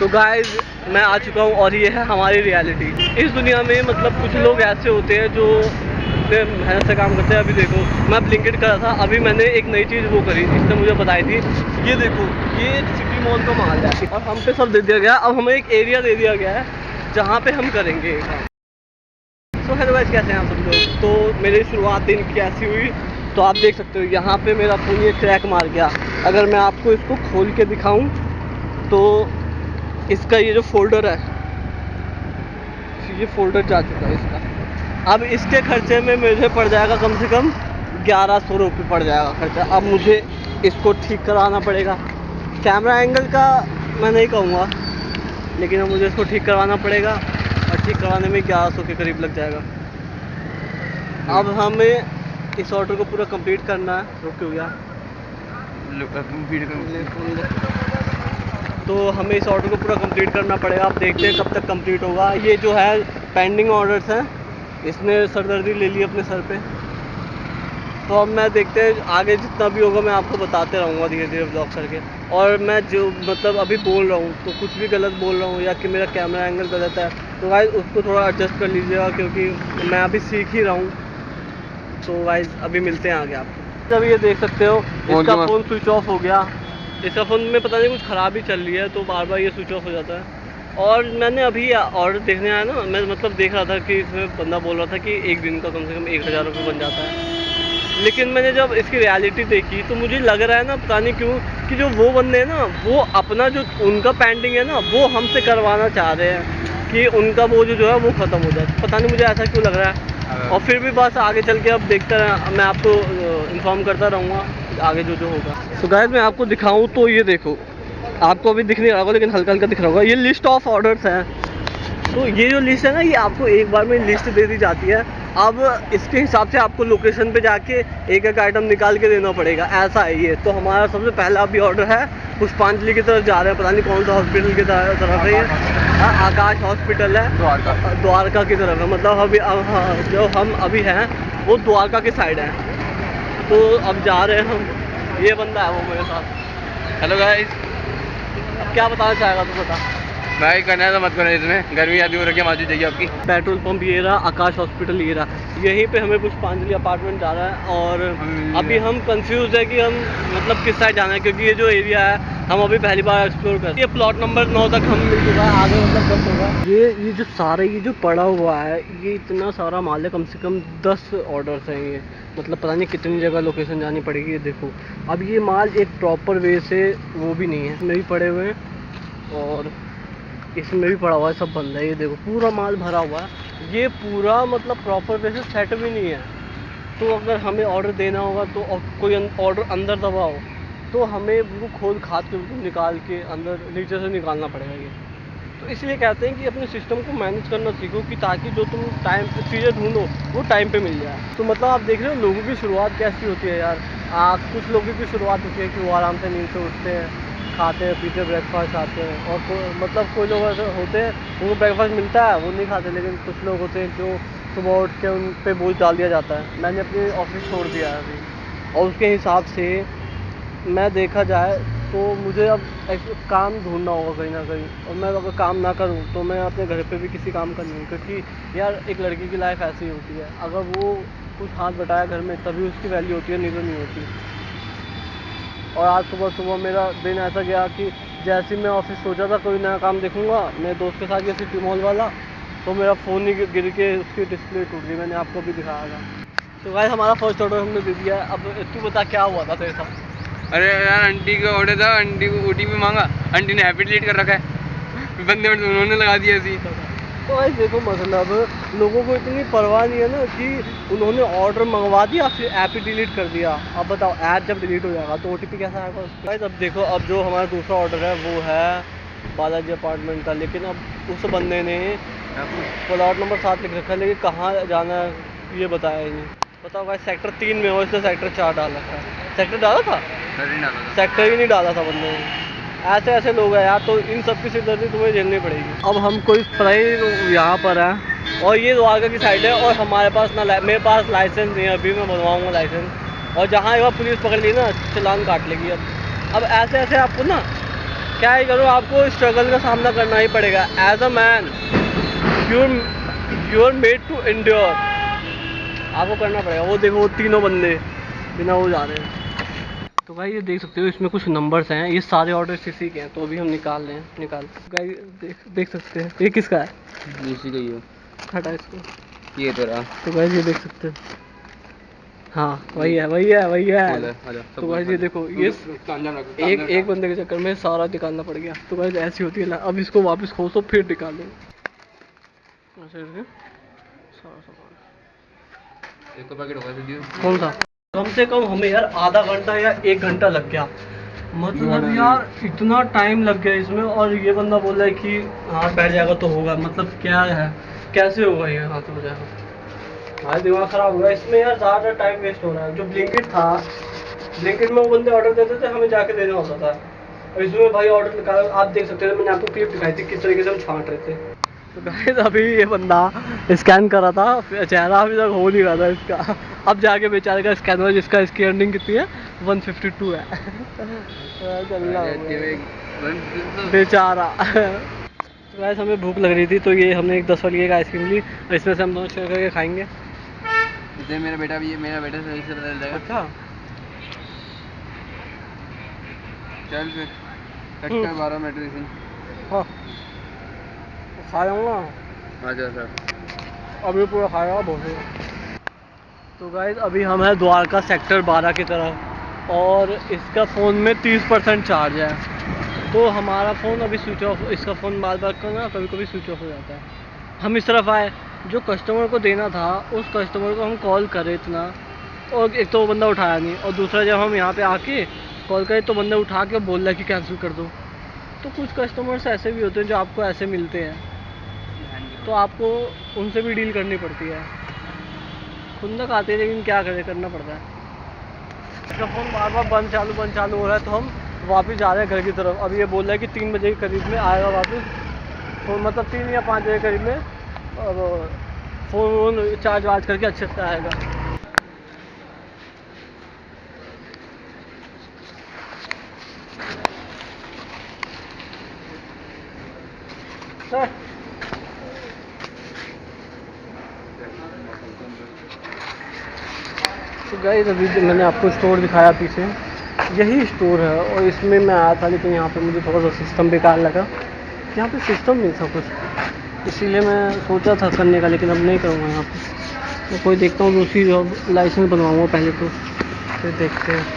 तो गाइस मैं आ चुका हूँ और ये है हमारी रियलिटी। इस दुनिया में मतलब कुछ लोग ऐसे होते हैं जो इतने मेहनत से काम करते हैं। अभी देखो मैं ब्लिंकिट कर रहा था, अभी मैंने एक नई चीज़ वो करी, इसने मुझे बताई थी। ये देखो ये सिटी मॉल का माल है और हम पे सब दे दिया गया। अब हमें एक एरिया दे दिया गया है जहाँ पे हम करेंगे ये काम। तो हेलो गाइस, कैसे हैं आप सब लोग। तो मेरी शुरुआत दिन की ऐसी हुई, तो आप देख सकते हो यहाँ पे मेरा फ़ोन ये क्रैक मार गया। अगर मैं आपको इसको खोल के दिखाऊं तो इसका ये जो फोल्डर है, ये फोल्डर जा चुका है इसका। अब इसके खर्चे में मुझे पड़ जाएगा कम से कम 1100 रुपये पड़ जाएगा खर्चा। अब मुझे इसको ठीक कराना पड़ेगा। कैमरा एंगल का मैं नहीं कहूँगा, लेकिन अब मुझे इसको ठीक करवाना पड़ेगा और ठीक करवाने में 1100 के करीब लग जाएगा। अब हमें इस ऑर्डर को पूरा कंप्लीट करना है। रुक गया तो हमें इस ऑर्डर को पूरा कंप्लीट करना पड़ेगा। आप देखते हैं कब तक कंप्लीट होगा। ये जो है पेंडिंग ऑर्डर्स हैं, इसने सरदर्दी ले ली अपने सर पे। तो अब मैं देखते हैं आगे जितना भी होगा मैं आपको बताते रहूँगा धीरे धीरे ब्लॉग करके। और मैं जो मतलब अभी बोल रहा हूँ तो कुछ भी गलत बोल रहा हूँ या कि मेरा कैमरा एंगल गलत है तो गाइस उसको थोड़ा एडजस्ट कर लीजिएगा, क्योंकि मैं अभी सीख ही रहा हूँ। तो गाइस अभी मिलते हैं आगे आपको। जब ये देख सकते हो इसका फ़ोन स्विच ऑफ हो गया। इसका फ़ोन में पता नहीं कुछ ख़राबी चल रही है तो बार बार ये स्विच ऑफ हो जाता है। और मैंने अभी ऑर्डर देखने आया ना, मैं मतलब देख रहा था कि इसमें बंदा बोल रहा था कि एक दिन का कम से कम 1000 रुपये बन जाता है। लेकिन मैंने जब इसकी रियलिटी देखी तो मुझे लग रहा है ना, पता नहीं क्यों, कि जो वो बंदे हैं ना वो अपना जो उनका पेंडिंग है ना वो हमसे करवाना चाह रहे हैं कि उनका वो जो है वो ख़त्म हो जाए। पता नहीं मुझे ऐसा क्यों लग रहा है। और फिर भी बस आगे चल के अब देखते रहे, मैं आपको इन्फॉर्म करता रहूँगा आगे जो होगा। तो गाइस मैं आपको दिखाऊं तो ये देखो, आपको अभी दिख नहीं रहा होगा लेकिन हल्का हल्का दिख रहा होगा, ये लिस्ट ऑफ ऑर्डर्स है। तो ये जो लिस्ट है ना, ये आपको एक बार में लिस्ट दे दी जाती है। अब इसके हिसाब से आपको लोकेशन पे जाके एक एक आइटम निकाल के देना पड़ेगा, ऐसा है ये। तो हमारा सबसे पहला अभी ऑर्डर है पुष्पांजलि की तरफ जा रहे हैं, पता नहीं कौन सा हॉस्पिटल की तरफ है ये। आकाश हॉस्पिटल है, द्वारका की तरफ है। मतलब अभी जो हम अभी हैं वो द्वारका की साइड है। तो अब जा रहे हैं हम। ये बंदा है वो मेरे साथ। हेलो गाइस, अब क्या बताना चाहेगा तू, बता। भाई करना है तो मत करना, इसमें गर्मी आती हो रखी है, माजू चाहिए आपकी। पेट्रोल पंप ये रहा, आकाश हॉस्पिटल ये रहा, यहीं पे हमें पुष्पांजलि अपार्टमेंट जाना है। और अभी हम कंफ्यूज है कि हम मतलब किस साइड जाना है, क्योंकि ये जो एरिया है हम अभी पहली बार एक्सप्लोर कर। ये प्लॉट नंबर 9 तक हम मिल चुका है, आगे मतलब 10 होगा। ये जो सारा ये जो पड़ा हुआ है, ये इतना सारा माल है, कम से कम 10 ऑर्डर्स हैं ये। मतलब पता नहीं कितनी जगह लोकेशन जानी पड़ेगी। ये देखो अब ये माल एक प्रॉपर वे से वो भी नहीं है, इसमें भी पड़े हुए हैं और इसमें भी पड़ा हुआ है, सब बंद है। ये देखो पूरा माल भरा हुआ है, ये पूरा मतलब प्रॉपर वे से सेट भी नहीं है। तो अगर हमें ऑर्डर देना होगा तो कोई ऑर्डर अंदर दबा हो तो हमें वो खोल खाद के निकाल के अंदर नीचे से निकालना पड़ेगा ये। तो इसलिए कहते हैं कि अपने सिस्टम को मैनेज करना सीखो, कि ताकि जो तुम टाइम पे चीज़ें ढूंढो वो टाइम पे मिल जाए। तो मतलब आप देख रहे हो लोगों की शुरुआत कैसी होती है यार। कुछ लोगों की शुरुआत होती है कि वो आराम से नींद से उठते हैं, खाते हैं पीते ब्रेकफास्ट आते हैं। और मतलब कोई लोग ऐसे होते हैं उनको ब्रेकफास्ट मिलता है वो नहीं खाते, लेकिन कुछ लोग होते हैं जो सुबह उठ के उन पे बोझ डाल दिया जाता है। मैंने अपनी ऑफिस छोड़ दिया है अभी, और उसके हिसाब से मैं देखा जाए तो मुझे अब काम ढूंढना होगा कहीं ना कहीं। और मैं अगर काम ना करूं तो मैं अपने घर पे भी किसी काम का नहीं हूँ, क्योंकि यार एक लड़की की लाइफ ऐसी होती है, अगर वो कुछ हाथ बटाया घर में तभी उसकी वैल्यू होती है, नहीं तो नहीं होती। और आज सुबह मेरा दिन ऐसा गया कि जैसे ही मैं ऑफिस सोचा था कोई नया काम देखूंगा मेरे दोस्त के साथ, ये सिटी मॉल वाला, तो मेरा फ़ोन ही गिर के उसकी डिस्प्ले टूट गई। मैंने आपको भी दिखाया था। तो गाइस हमारा फर्स्ट ऑर्डर हमने दे दिया है। अब तू बता क्या हुआ था तेरे साथ। अरे यार, आंटी का ऑर्डर था, आंटी को OTP मांगा, आंटी ने हैप्पी डिलीट कर रखा है, बंदे उन्होंने लगा दिया ऐसी। तो भाई देखो मतलब लोगों को इतनी परवाह नहीं है ना कि उन्होंने ऑर्डर मंगवा दिया फिर ऐप ही डिलीट कर दिया। अब बताओ ऐप जब डिलीट हो जाएगा तो OTP कैसा आएगा उसका। भाई अब देखो, अब जो हमारा दूसरा ऑर्डर है वो है बालाजी अपार्टमेंट का, लेकिन अब उस बंदे ने प्लॉट नंबर 7 लिख रखा है, लेकिन कहाँ जाना है ये बताया ही नहीं। बताओ भाई सेक्टर 3 में हो, इसने सेक्टर 4 डाल रखा है। सेक्टर डाला था, सेक्टर ही नहीं डाला था बंदे ने। ऐसे ऐसे लोग हैं यार, तो इन सब की सिरदर्दी तुम्हें झेलनी पड़ेगी। अब हम कोई प्राई यहाँ पर है और ये द्वारका की साइड है, और हमारे पास ना मेरे पास लाइसेंस नहीं है, अभी मैं बनवाऊँगा लाइसेंस। और जहाँ एक बार पुलिस पकड़ ली ना चालान काट लेगी। अब ऐसे ऐसे आपको ना क्या ही करूँ, आपको स्ट्रगल का सामना करना ही पड़ेगा। As a man you are made to endure, आपको करना पड़ेगा। वो देखो वो तीनों बंदे बिना वो जा रहे हैं। तो भाई ये देख सकते हो इसमें कुछ नंबर्स हैं, ये सारे ऑर्डर इसी के हैं, तो अभी हम निकाल रहे हैं। तो भाई देख सकते हैं ये किसका है, इसी का ही है। हटा इसको, ये तेरा। तो भाई ये देख सकते हो, हाँ वही है। तो भाई ये देखो ये एक बंदे के चक्कर में सारा निकालना पड़ गया। तो भाई ऐसी होती है ना, अब इसको वापस खोसो फिर निकालो। सारा सामान एक पैकेट होगा दीदी। कौन सा, कम से कम हमें यार आधा घंटा या 1 घंटा लग गया, मतलब यार इतना टाइम लग गया इसमें। और ये बंदा बोल रहा है कि हाथ बैठ जाएगा तो होगा, मतलब क्या है, कैसे होगा ये हाथ हो जाएगा। हमारा दिमाग खराब हुआ इसमें यार, ज़्यादा टाइम वेस्ट हो रहा है। जो ब्लिंकिट था, ब्लिंकिट में वो बंदे ऑर्डर देते थे, हमें जाके देना होता था। और इसमें भाई ऑर्डर निकाला, आप देख सकते थे, मैंने आपको क्लिप दिखाई थी किस तरीके से हम छांट रहे थे। तो गाइस अभी ये बंदा स्कैन कर रहा था, चेहरा अभी तक हो नहीं रहा था इसका। अब जाके बेचारे का स्कैनर, जिसका इसकी अर्निंग कितनी है 152 है। बेचारा। तो गाइस हमें भूख लग रही थी, तो ये हमने एक 10 वाली एक आइसक्रीम ली, और इसमें से हम दोनों शेयर करके खाएंगे। इधर मेरा बेटा भी है, मेरा बेटा सही से बदल जाएगा। अच्छा चल फिर कट कर 12 मेडिसिन। हाँ खा जाऊँगा, आजा सर। अभी पूरा खाएगा बहुत। तो गाइस अभी हम हैं द्वारका सेक्टर 12 की तरफ, और इसका फ़ोन में 30% चार्ज है। तो हमारा फ़ोन अभी स्विच ऑफ, इसका फ़ोन बार बार करना कभी कभी स्विच ऑफ हो जाता है। हम इस तरफ आए, जो कस्टमर को देना था उस कस्टमर को हम कॉल करे इतना, और एक तो वो बंदा उठाया नहीं, और दूसरा जब हम यहाँ पे आके कॉल करें तो बंदा उठा के बोल रहा है कि कैंसिल कर दो। तो कुछ कस्टमर्स ऐसे भी होते हैं जो आपको ऐसे मिलते हैं, तो आपको उनसे भी डील करनी पड़ती है। खुंदक आती है, लेकिन क्या करें, करना पड़ता है। इसका फ़ोन बार बार बंद चालू हो रहा है, तो हम वापस जा रहे हैं घर की तरफ। अब ये बोल रहा है कि 3 बजे के करीब में आएगा वापस फ़ोन, मतलब 3 या 5 बजे के करीब में, और फ़ोन चार्ज वार्ज करके अच्छे से आएगा। तो गाइस अभी मैंने आपको स्टोर दिखाया पीछे, यही स्टोर है, और इसमें मैं आया था, लेकिन यहाँ पे मुझे थोड़ा सा सिस्टम बेकार लगा। यहाँ पे सिस्टम नहीं था कुछ, इसीलिए मैं सोचा था करने का, लेकिन अब नहीं करूँगा यहाँ पे। तो कोई देखता हूँ दूसरी जॉब, लाइसेंस बनवाऊँगा पहले तो, फिर देखते हैं।